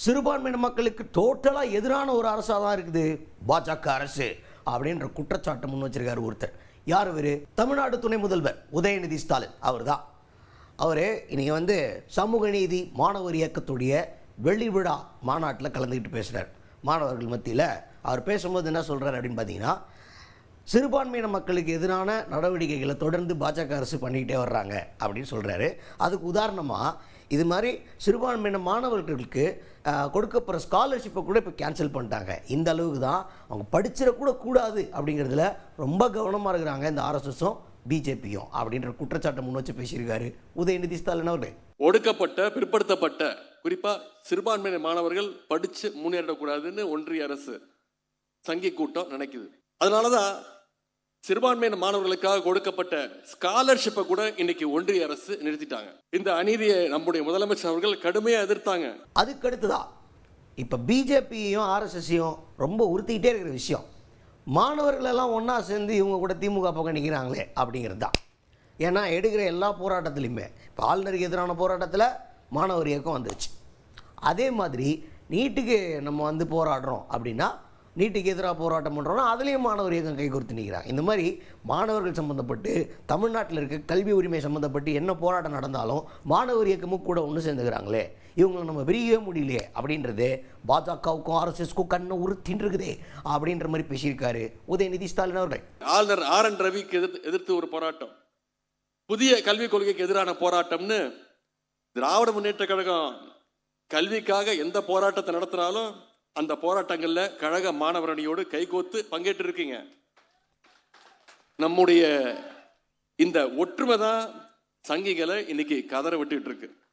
சிறுபான்மையின மக்களுக்கு டோட்டலாக எதிரான ஒரு அரசாக தான் இருக்குது பாஜக அரசு அப்படின்ற குற்றச்சாட்டை முன் வச்சிருக்காரு ஒருத்தர். யார் இவர்? தமிழ்நாடு துணை முதல்வர் உதயநிதி ஸ்டாலின். அவர் இன்னைக்கு சமூக நீதி மாணவர் இயக்கத்துடைய வெள்ளி விழா மாநாட்டில் கலந்துக்கிட்டு பேசுகிறார். மாணவர்கள் மத்தியில் அவர் பேசும்போது என்ன சொல்கிறார் அப்படின்னு பார்த்தீங்கன்னா, சிறுபான்மையின மக்களுக்கு எதிரான நடவடிக்கைகளை தொடர்ந்து பாஜக அரசு பண்ணிக்கிட்டே வர்றாங்க அப்படின்னு சொல்கிறாரு. அதுக்கு உதாரணமாக இது மாதிரி சிறுபான்மையின மாணவர்களுக்கு கொடுக்கப்படுற ஸ்காலர்ஷிப்பை கூட இப்போ கேன்சல் பண்ணிட்டாங்க. இந்த அளவுக்கு தான் அவங்க படிச்சிடக்கூட கூடாது அப்படிங்கிறதுல ரொம்ப கவனமாக இருக்கிறாங்க இந்த ஆர்எஸ்எஸும் பிஜேபியும் அப்படின்ற குற்றச்சாட்டை முன் வச்சு பேசியிருக்காரு உதயநிதி ஸ்டாலின் அவர்கள். ஒடுக்கப்பட்ட பிற்படுத்தப்பட்ட குறிப்பாக சிறுபான்மையின மாணவர்கள் படித்து முன்னேறக்கூடாதுன்னு ஒன்றிய அரசு சங்கி கூட்டம் நினைக்குது. அதனால தான் சிறுபான்மையின மாணவர்களுக்காக கொடுக்கப்பட்ட ஸ்காலர்ஷிப்பை கூட இன்னைக்கு ஒன்றிய அரசு நிறுத்திட்டாங்க. இந்த அநீதியை நம்முடைய முதலமைச்சர் அவர்கள் கடுமையாக எதிர்த்தாங்க. அதுக்கடுத்துதான் இப்போ பிஜேபியும் ஆர்எஸ்எஸையும் ரொம்ப உறுத்திக்கிட்டே இருக்கிற விஷயம், மாணவர்களெல்லாம் ஒன்றா சேர்ந்து இவங்க கூட திமுக பக்கம் நிற்கிறாங்களே அப்படிங்கிறது தான். ஏன்னா எடுக்கிற எல்லா போராட்டத்துலையுமே இப்போ ஆளுநருக்கு எதிரான போராட்டத்தில் மாணவர் இயக்கம் வந்துருச்சு. அதே மாதிரி நீட்டுக்கு நம்ம போராடுறோம் அப்படின்னா, நீட்டுக்கு எதிராக போராட்டம் பண்ணுறோன்னா அதுலேயும் மாணவர் இயக்கம் கை கொடுத்து நிற்கிறாங்க. இந்த மாதிரி மாணவர்கள் சம்மந்தப்பட்டு தமிழ்நாட்டில் இருக்க கல்வி உரிமை சம்மந்தப்பட்டு என்ன போராட்டம் நடந்தாலும் மாணவர் இயக்கமும் கூட ஒன்று சேர்ந்துக்கிறாங்களே, இவங்களை நம்ம விரியவே முடியலையே அப்படின்றது பாஜகவுக்கும் ஆர்எஸ்எஸ்க்கும் கண்ணை உறுத்தின்னு இருக்குதே அப்படின்ற மாதிரி பேசியிருக்காரு உதயநிதி ஸ்டாலின் அவர்கள். ஆளுநர் RN ரவிக்கு எதிர்த்து ஒரு போராட்டம், புதிய கல்விக் கொள்கைக்கு எதிரான போராட்டம்னு திராவிட முன்னேற்ற கழகம் கல்விக்காக எந்த போராட்டத்தை நடத்தினாலும் அந்த போராட்டங்கள்ல கழக மாணவர் அணியோடு கைகோத்து பங்கேற்று இருக்கீங்க. நம்முடைய இந்த ஒற்றுமை தான் சங்கிகளை இன்னைக்கு கதற விட்டுட்டு இருக்கு.